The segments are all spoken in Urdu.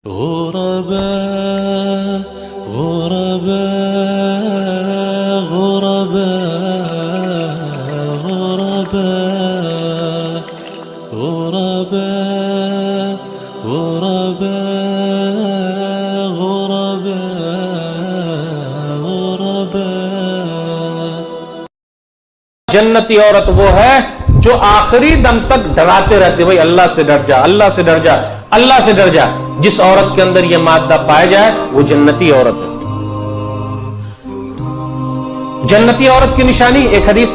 غرباء غرباء غرباء غرباء غرباء غرباء غرباء جنتی عورت وہ ہے جو آخری دم تک ڈراتے رہتے بھائی اللہ سے ڈر جا، اللہ سے ڈر جا، اللہ سے ڈر جا۔ جس عورت کے اندر یہ مادہ پایا جائے وہ جنتی عورت ہے۔ جنتی عورت کی نشانی ایک حدیث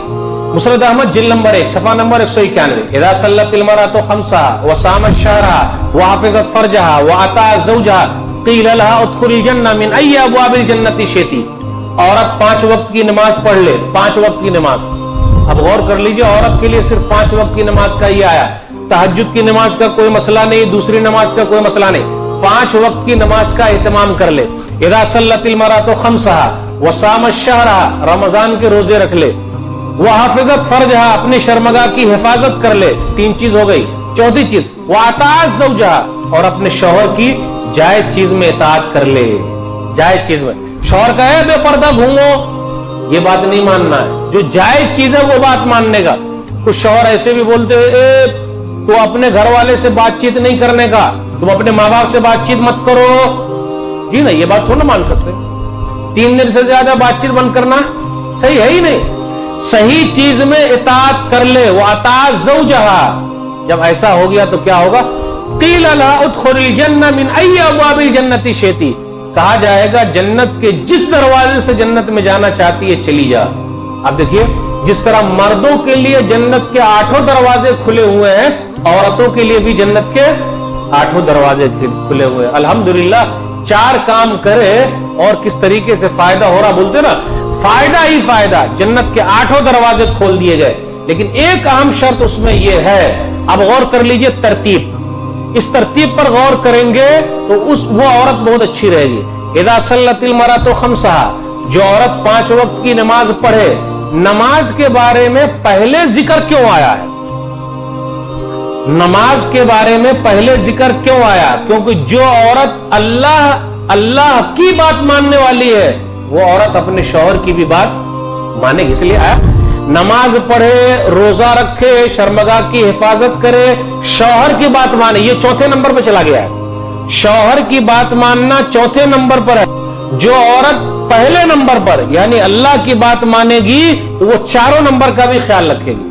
مسند احمد جلد نمبر 1 صفحہ نمبر 191 اذا صلت المرأة خمسها وصامت شهرها وحفظت فرجها واطاعت زوجها قیل لها ادخلی الجنہ من ای ابواب الجنة شئت۔ عورت 5 وقت کی نماز پڑھ لے، 5 وقت کی نماز۔ اب غور کر لیجئے، عورت کے لیے صرف 5 وقت کی نماز کا ہی آیا، تہجد کی نماز کا کوئی مسئلہ نہیں، دوسری نماز کا کوئی مسئلہ نہیں، 5 وقت کی نماز کا اہتمام کر لے۔ اذا صلت المرأة خمسها وصامت شهرها، رمضان کے روزے رکھ لے، وحفظت فرجها، اپنی شرمگاہ کی حفاظت کر لے، 3 چیز ہو گئی۔ چوتھی چیز واطاعت زوجها، اور اپنے شوہر کی جائز چیز میں اطاعت کر لے۔ جائز چیز میں شوہر کہے بے پردہ گھومو، یہ بات نہیں ماننا ہے، جو جائز چیز ہے وہ بات ماننے کا۔ کچھ شوہر ایسے بھی بولتے ہیں تو اپنے گھر والے سے بات چیت نہیں کرنے کا، تم اپنے ماں باپ سے بات چیت مت کرو، جی نہیں، یہ بات تھوڑا مان سکتے۔ 3 دن سے زیادہ بات چیت بند کرنا صحیح ہے ہی نہیں۔ صحیح چیز میں اطاعت کر لے، وہ اطاعت زوجہا۔ جب ایسا ہو گیا تو کیا ہوگا؟ قیل لها ادخلی الجنہ من ای ابواب الجنۃ شئت، کہا جائے گا جنت کے جس دروازے سے جنت میں جانا چاہتی ہے چلی جا۔ اب دیکھیے، جس طرح مردوں کے لیے جنت کے 8 دروازے کھلے ہوئے ہیں، عورتوں کے لیے بھی جنت کے 8 دروازے کھلے ہوئے ہیں۔ الحمدللہ 4 کام کرے اور کس طریقے سے فائدہ ہو رہا، بولتے نا فائدہ ہی فائدہ، جنت کے 8 دروازے کھول دیے گئے۔ لیکن ایک اہم شرط اس میں یہ ہے، اب غور کر لیجئے ترتیب، اس ترتیب پر غور کریں گے تو وہ عورت بہت اچھی رہے گی۔ اذا صلت المرأة خمسها، جو عورت 5 وقت کی نماز پڑھے، نماز کے بارے میں پہلے ذکر کیوں آیا ہے؟ نماز کے بارے میں پہلے ذکر کیوں آیا؟ کیونکہ جو عورت اللہ کی بات ماننے والی ہے، وہ عورت اپنے شوہر کی بھی بات مانے گی، اس لیے آیا۔ نماز پڑھے، روزہ رکھے، شرمگاہ کی حفاظت کرے، شوہر کی بات مانے، یہ 4تھے نمبر پہ چلا گیا ہے۔ شوہر کی بات ماننا 4تھے نمبر پر ہے۔ جو عورت پہلے نمبر پر یعنی اللہ کی بات مانے گی تو وہ 4 نمبر کا بھی خیال رکھے گی۔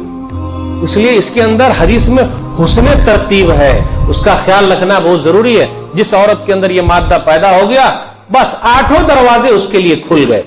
اس لیے اس کے اندر حدیث میں حسن ترتیب ہے، اس کا خیال رکھنا بہت ضروری ہے۔ جس عورت کے اندر یہ مادہ پیدا ہو گیا، بس 8 دروازے اس کے لیے کھل گئے۔